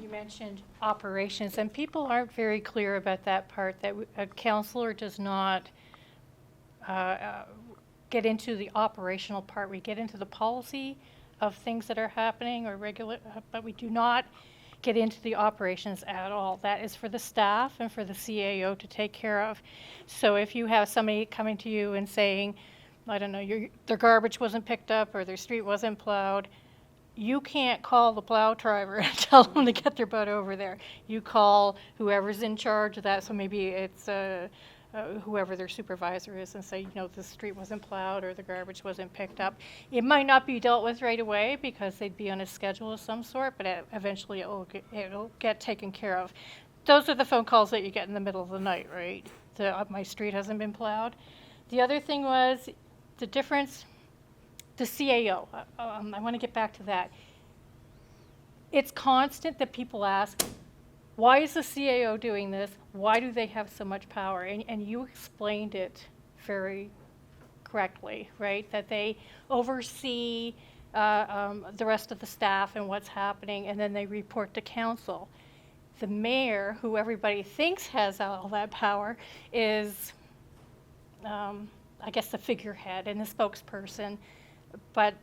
You mentioned operations, and people aren't very clear about that part, that a counselor does not get into the operational part. We get into the policy of things that are happening or regular, but we do not get into the operations at all. That is for the staff and for the CAO to take care of. So if you have somebody coming to you and saying, I don't know, their garbage wasn't picked up or their street wasn't plowed, you can't call the plow driver and tell them to get their butt over there. You call whoever's in charge of that, so maybe it's whoever their supervisor is, and say, you know, the street wasn't plowed or the garbage wasn't picked up. It might not be dealt with right away because they'd be on a schedule of some sort, but eventually it'll get taken care of. Those are the phone calls that you get in the middle of the night, right? My street hasn't been plowed. The other thing was the difference. The CAO, I want to get back to that. It's constant that people ask, why is the CAO doing this? Why do they have so much power? And you explained it very correctly, right? That they oversee the rest of the staff and what's happening, and then they report to council. The mayor, who everybody thinks has all that power, is, I guess, the figurehead and the spokesperson. But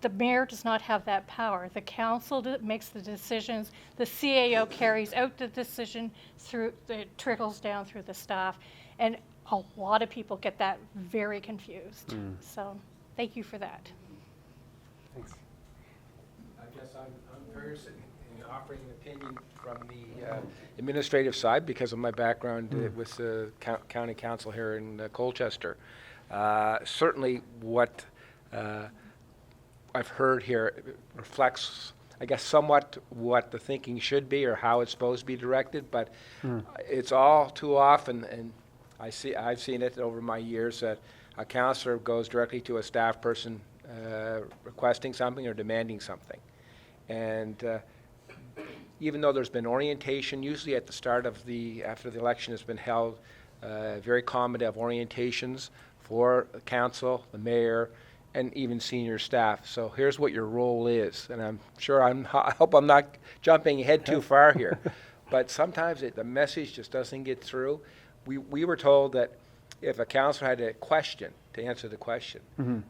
the mayor does not have that power. The council makes the decisions. The CAO carries out the decision through, it trickles down through the staff. And a lot of people get that very confused. So thank you for that. Thanks. I guess I'm person in offering an opinion from the administrative side because of my background with the county council here in Colchester. Certainly what I've heard here reflects, I guess, somewhat what the thinking should be or how it's supposed to be directed, but it's all too often, and I've seen it over my years, that a councillor goes directly to a staff person requesting something or demanding something. And even though there's been orientation, usually at the start of after the election has been held, very common to have orientations for the council, the mayor, and even senior staff. So here's what your role is. And I'm sure I hope I'm not jumping ahead too far here. But sometimes the message just doesn't get through. We were told that if a councillor had a question, to answer the question,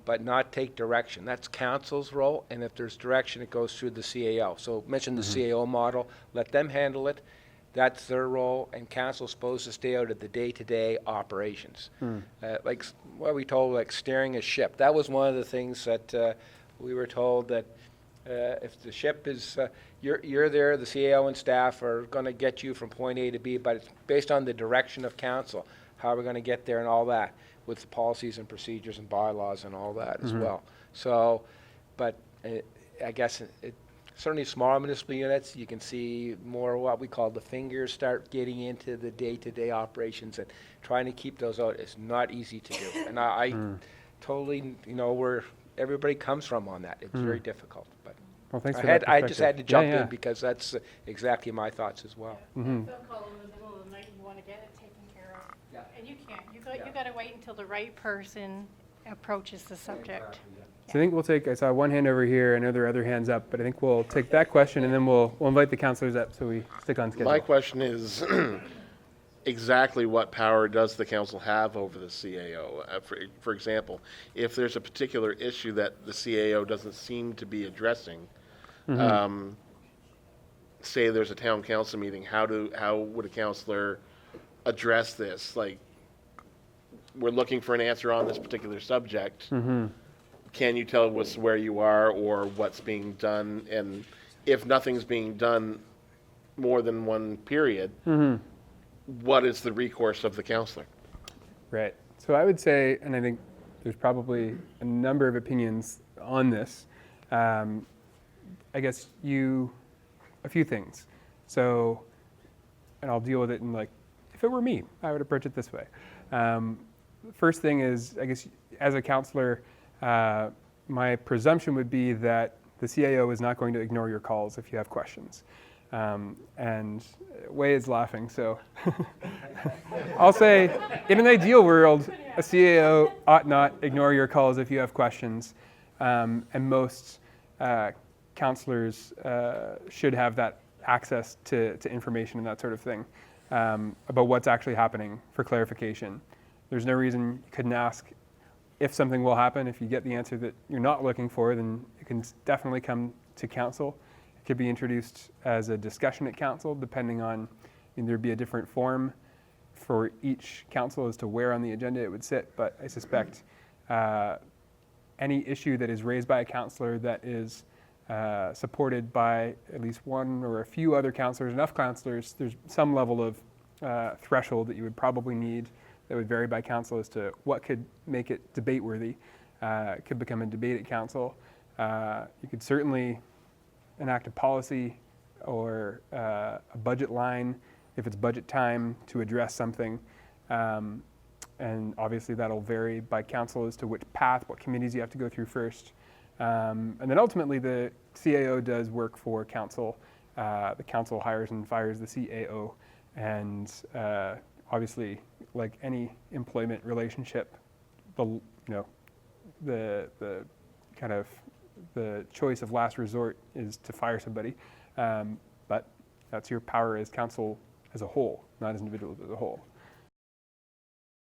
but not take direction. That's council's role, and if there's direction, it goes through the CAO. So mention the CAO model, let them handle it. That's their role, and council's supposed to stay out of the day-to-day operations. Like what we told, like steering a ship. That was one of the things that we were told, that if the ship is, you're there, the CAO and staff are going to get you from point A to B, but it's based on the direction of council, how we're going to get there and all that, with the policies and procedures and bylaws and all that as well. So, but I guess certainly smaller municipal units, you can see more what we call the fingers start getting into the day-to-day operations, and trying to keep those out is not easy to do. And I totally, where everybody comes from on that. It's very difficult. But well, thanks for that perspective. I just had to jump in because that's exactly my thoughts as well. Phone call in the middle of the night, you want to get it taken care of. Yeah. And you can't. You got to wait until the right person approaches the subject. Exactly, yeah. So I think we'll take, I saw one hand over here, I know there are other hands up, but I think we'll take that question and then we'll invite the councillors up so we stick on schedule. My question is exactly what power does the council have over the CAO? For example, if there's a particular issue that the CAO doesn't seem to be addressing, say there's a town council meeting, how would a councillor address this? Like, we're looking for an answer on this particular subject. Can you tell us where you are or what's being done? And if nothing's being done more than one period, what is the recourse of the councillor? Right. So I would say, and I think there's probably a number of opinions on this. I guess a few things. So, and I'll deal with it in like, if it were me, I would approach it this way. First thing is, I guess, as a councillor, my presumption would be that the CAO is not going to ignore your calls if you have questions. And Wei is laughing, so I'll say, in an ideal world, a CAO ought not ignore your calls if you have questions, and most councillors should have that access to information and that sort of thing about what's actually happening for clarification. There's no reason you couldn't ask if something will happen. If you get the answer that you're not looking for, then it can definitely come to council. It could be introduced as a discussion at council, depending on, there'd be a different form for each council as to where on the agenda it would sit. But I suspect any issue that is raised by a councillor that is supported by at least one or a few other councillors, enough councillors, there's some level of threshold that you would probably need that would vary by council as to what could make it debate-worthy. It could become a debate at council. You could certainly enact a policy or a budget line if it's budget time to address something. And obviously that'll vary by council as to which path, what committees you have to go through first. And then ultimately the CAO does work for council. The council hires and fires the CAO. And obviously, like any employment relationship, the kind of the choice of last resort is to fire somebody. But that's your power as council as a whole, not as individuals as a whole.